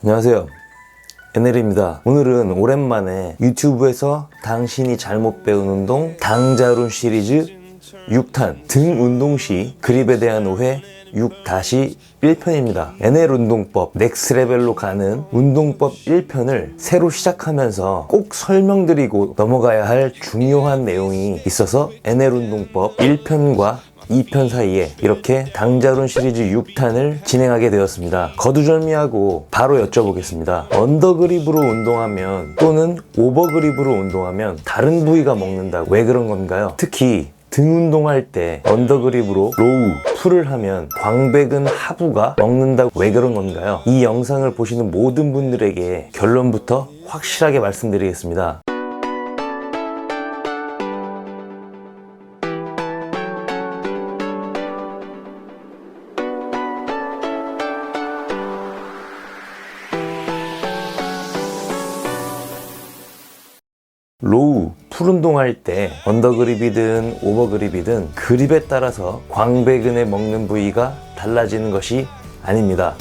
안녕하세요, NL입니다. 오늘은 오랜만에 유튜브에서 당신이 잘못 배운 운동 당자룬 시리즈 6탄 등 운동 시 그립에 대한 오해 6-1편입니다. NL 운동법 넥스 레벨로 가는 운동법 1편을 새로 시작하면서 꼭 설명드리고 넘어가야 할 중요한 내용이 있어서 NL 운동법 1편과 2편 사이에 이렇게 당자룬 시리즈 6탄을 진행하게 되었습니다. 거두절미하고 바로 여쭤보겠습니다. 언더그립으로 운동하면 또는 오버그립으로 운동하면 다른 부위가 먹는다. 왜 그런 건가요? 특히 등 운동할 때 언더그립으로 로우, 풀을 하면 광배근 하부가 먹는다고 왜 그런 건가요? 이 영상을 보시는 모든 분들에게 결론부터 확실하게 말씀드리겠습니다. 로우, 풀 운동할 때 언더그립이든 오버그립이든 그립에 따라서 광배근에 먹는 부위가 달라지는 것이 아닙니다.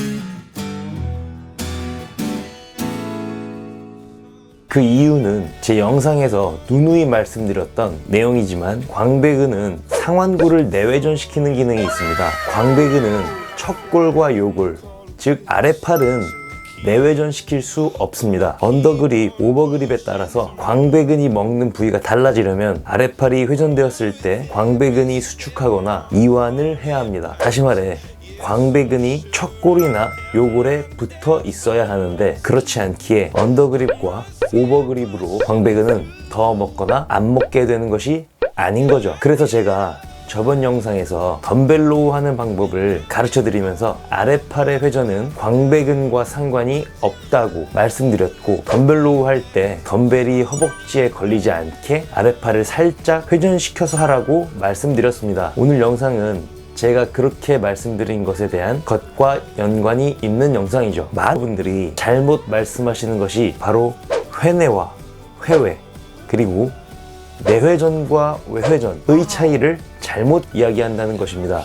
그 이유는 제 영상에서 누누이 말씀드렸던 내용이지만 광배근은 상완골을 내외전시키는 기능이 있습니다. 광배근은 척골과 요골, 즉 아래팔은 내외전시킬 수 없습니다. 언더그립, 오버그립에 따라서 광배근이 먹는 부위가 달라지려면 아래팔이 회전되었을 때 광배근이 수축하거나 이완을 해야 합니다. 다시 말해 광배근이 척골이나 요골에 붙어 있어야 하는데 그렇지 않기에 언더그립과 오버그립으로 광배근은 더 먹거나 안 먹게 되는 것이 아닌 거죠. 그래서 제가 저번 영상에서 덤벨로우 하는 방법을 가르쳐 드리면서 아래팔의 회전은 광배근과 상관이 없다고 말씀드렸고, 덤벨로우 할 때 덤벨이 허벅지에 걸리지 않게 아래팔을 살짝 회전시켜서 하라고 말씀드렸습니다. 오늘 영상은 제가 그렇게 말씀드린 것에 대한 것과 연관이 있는 영상이죠. 많은 분들이 잘못 말씀하시는 것이 바로 회내와 회외, 그리고 내회전과 외회전의 차이를 잘못 이야기한다는 것입니다.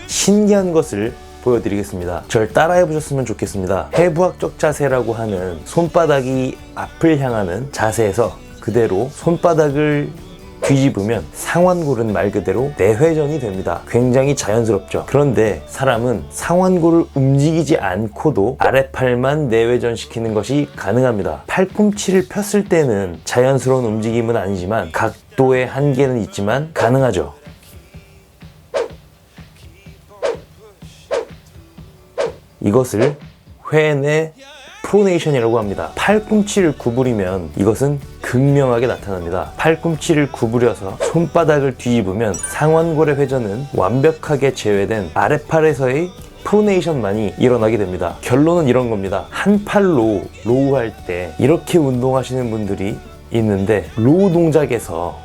신기한 것을 보여드리겠습니다. 절 따라해 보셨으면 좋겠습니다. 해부학적 자세라고 하는 손바닥이 앞을 향하는 자세에서 그대로 손바닥을 뒤집으면 상완골은 말 그대로 내회전이 됩니다. 굉장히 자연스럽죠. 그런데 사람은 상완골을 움직이지 않고도 아래팔만 내회전시키는 것이 가능합니다. 팔꿈치를 폈을 때는 자연스러운 움직임은 아니지만 각도의 한계는 있지만 가능하죠. 이것을 회내 프로네이션이라고 합니다. 팔꿈치를 구부리면 이것은 극명하게 나타납니다. 팔꿈치를 구부려서 손바닥을 뒤집으면 상완골의 회전은 완벽하게 제외된 아래팔에서의 프로네이션만이 일어나게 됩니다. 결론은 이런 겁니다. 한 팔로 로우 할 때 이렇게 운동하시는 분들이 있는데, 로우 동작에서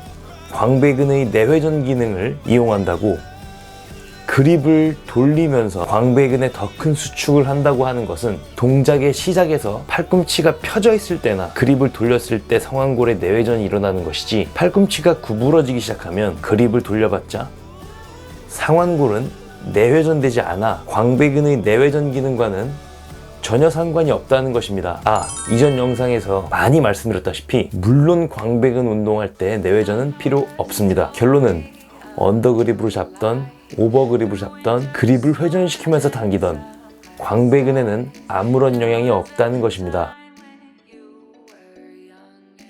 광배근의 내회전 기능을 이용한다고 그립을 돌리면서 광배근에 더 큰 수축을 한다고 하는 것은 동작의 시작에서 팔꿈치가 펴져 있을 때나 그립을 돌렸을 때 상완골의 내회전이 일어나는 것이지, 팔꿈치가 구부러지기 시작하면 그립을 돌려봤자 상완골은 내회전되지 않아 광배근의 내회전 기능과는 전혀 상관이 없다는 것입니다. 이전 영상에서 많이 말씀드렸다시피 물론 광배근 운동할 때 내회전은 필요 없습니다. 결론은 언더그립으로 잡던 오버그립을 잡던 그립을 회전시키면서 당기던 광배근에는 아무런 영향이 없다는 것입니다.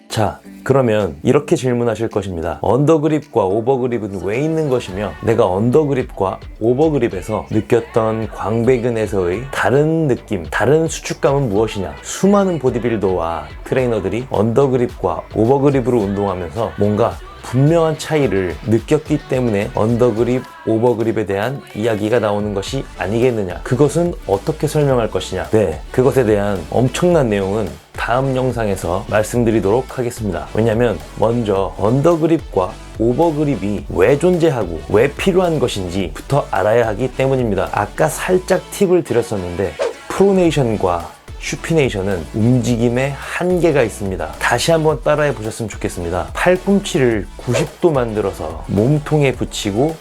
자, 그러면 이렇게 질문하실 것입니다. 언더그립과 오버그립은 왜 있는 것이며 내가 언더그립과 오버그립에서 느꼈던 광배근에서의 다른 느낌, 다른 수축감은 무엇이냐? 수많은 보디빌더와 트레이너들이 언더그립과 오버그립으로 운동하면서 뭔가 분명한 차이를 느꼈기 때문에 언더그립, 오버그립에 대한 이야기가 나오는 것이 아니겠느냐. 그것은 어떻게 설명할 것이냐. 그것에 대한 엄청난 내용은 다음 영상에서 말씀드리도록 하겠습니다. 왜냐면 먼저 언더그립과 오버그립이 왜 존재하고 왜 필요한 것인지부터 알아야 하기 때문입니다. 아까 살짝 팁을 드렸었는데 프로네이션과 슈피네이션은 움직임에 한계가 있습니다. 다시 한번 따라해 보셨으면 좋겠습니다. 팔꿈치를 90도 만들어서 몸통에 붙이고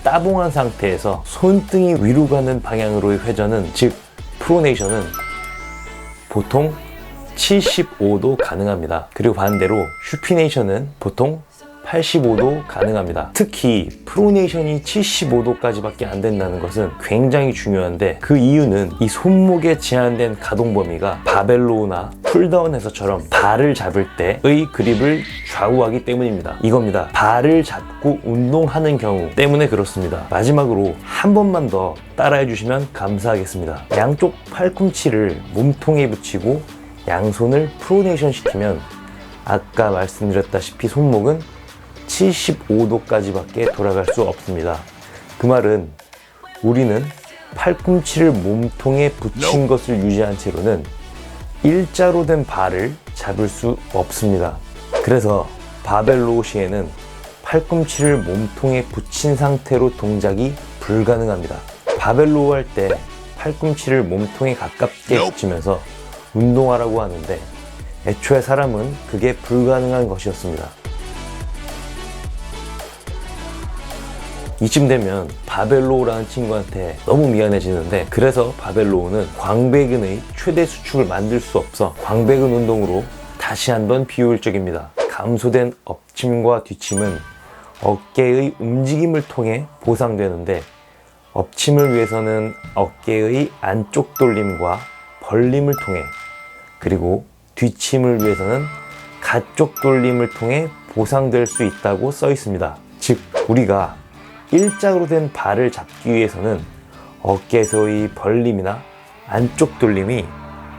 따봉한 상태에서 손등이 위로 가는 방향으로의 회전은, 즉 프로네이션은 보통 75도 가능합니다. 그리고 반대로 슈피네이션은 보통 85도 가능합니다. 특히 프로네이션이 75도까지밖에 안 된다는 것은 굉장히 중요한데, 그 이유는 이 손목에 제한된 가동 범위가 바벨로우나 풀다운에서처럼 발을 잡을 때의 그립을 좌우하기 때문입니다. 이겁니다. 발을 잡고 운동하는 경우 때문에 그렇습니다. 마지막으로 한 번만 더 따라해 주시면 감사하겠습니다. 양쪽 팔꿈치를 몸통에 붙이고 양손을 프로네이션 시키면 아까 말씀드렸다시피 손목은 75도까지밖에 돌아갈 수 없습니다. 그 말은 우리는 팔꿈치를 몸통에 붙인 것을 유지한 채로는 일자로 된 발을 잡을 수 없습니다. 그래서 바벨로우 시에는 팔꿈치를 몸통에 붙인 상태로 동작이 불가능합니다. 바벨로우 할 때 팔꿈치를 몸통에 가깝게 붙이면서 운동하라고 하는데, 애초에 사람은 그게 불가능한 것이었습니다. 이쯤 되면 바벨로우라는 친구한테 너무 미안해지는데, 그래서 바벨로우는 광배근의 최대 수축을 만들 수 없어 광배근 운동으로 다시 한번 비효율적입니다. 감소된 엎침과 뒤침은 어깨의 움직임을 통해 보상되는데, 엎침을 위해서는 어깨의 안쪽 돌림과 벌림을 통해, 그리고 뒤침을 위해서는 가쪽 돌림을 통해 보상될 수 있다고 써 있습니다. 즉, 우리가 일자로 된 발을 잡기 위해서는 어깨에서의 벌림이나 안쪽 돌림이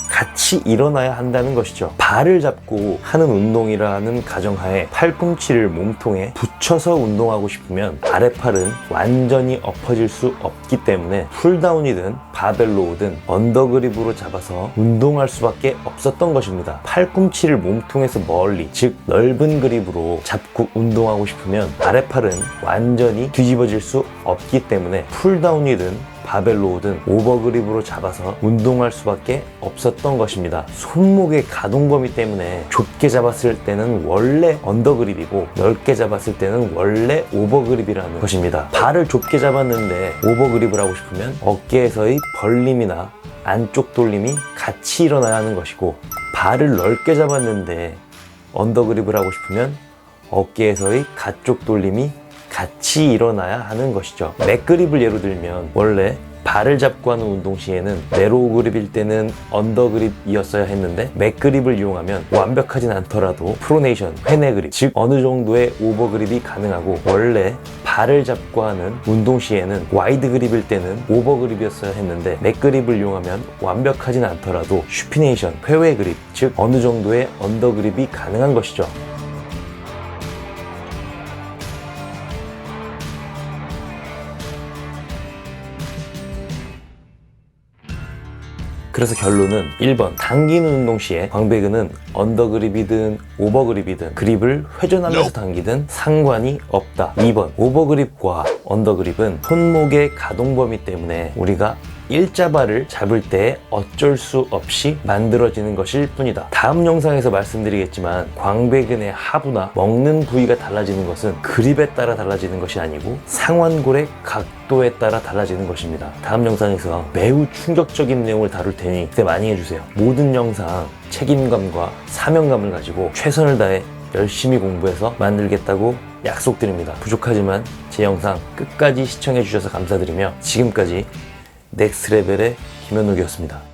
같이 일어나야 한다는 것이죠. 발을 잡고 하는 운동이라는 가정하에 팔꿈치를 몸통에 붙여서 운동하고 싶으면 아랫팔은 완전히 엎어질 수 없기 때문에 풀다운이든 바벨로우든 언더그립으로 잡아서 운동할 수밖에 없었던 것입니다. 팔꿈치를 몸통에서 멀리, 즉 넓은 그립으로 잡고 운동하고 싶으면 아랫팔은 완전히 뒤집어질 수 없기 때문에 풀다운이든 바벨로우든 오버그립으로 잡아서 운동할 수밖에 없었던 것입니다. 손목의 가동 범위 때문에 좁게 잡았을 때는 원래 언더그립이고 넓게 잡았을 때는 원래 오버그립이라는 것입니다. 발을 좁게 잡았는데 오버그립을 하고 싶으면 어깨에서의 벌림이나 안쪽 돌림이 같이 일어나야 하는 것이고, 발을 넓게 잡았는데 언더그립을 하고 싶으면 어깨에서의 가쪽 돌림이 같이 일어나야 하는 것이죠. 맥그립을 예로 들면, 원래 발을 잡고 하는 운동 시에는 네로우 그립일 때는 언더그립이었어야 했는데, 맥그립을 이용하면 완벽하진 않더라도 프로네이션, 회내 그립, 즉 어느 정도의 오버그립이 가능하고, 원래 발을 잡고 하는 운동 시에는 와이드 그립일 때는 오버그립이었어야 했는데, 맥그립을 이용하면 완벽하진 않더라도 슈피네이션, 회외 그립, 즉 어느 정도의 언더그립이 가능한 것이죠. 그래서 결론은 1번, 당기는 운동 시에 광배근은 언더그립이든 오버그립이든 그립을 회전하면서 당기든 상관이 없다. 2번, 오버그립과 언더그립은 손목의 가동 범위 때문에 우리가 일자발을 잡을 때 어쩔 수 없이 만들어지는 것일 뿐이다. 다음 영상에서 말씀드리겠지만, 광배근의 하부나 먹는 부위가 달라지는 것은 그립에 따라 달라지는 것이 아니고 상완골의 각도에 따라 달라지는 것입니다. 다음 영상에서 매우 충격적인 내용을 다룰 테니 기대 많이 해주세요. 모든 영상 책임감과 사명감을 가지고 최선을 다해 열심히 공부해서 만들겠다고 약속드립니다. 부족하지만 제 영상 끝까지 시청해 주셔서 감사드리며, 지금까지 넥스트레벨의 김현욱이었습니다.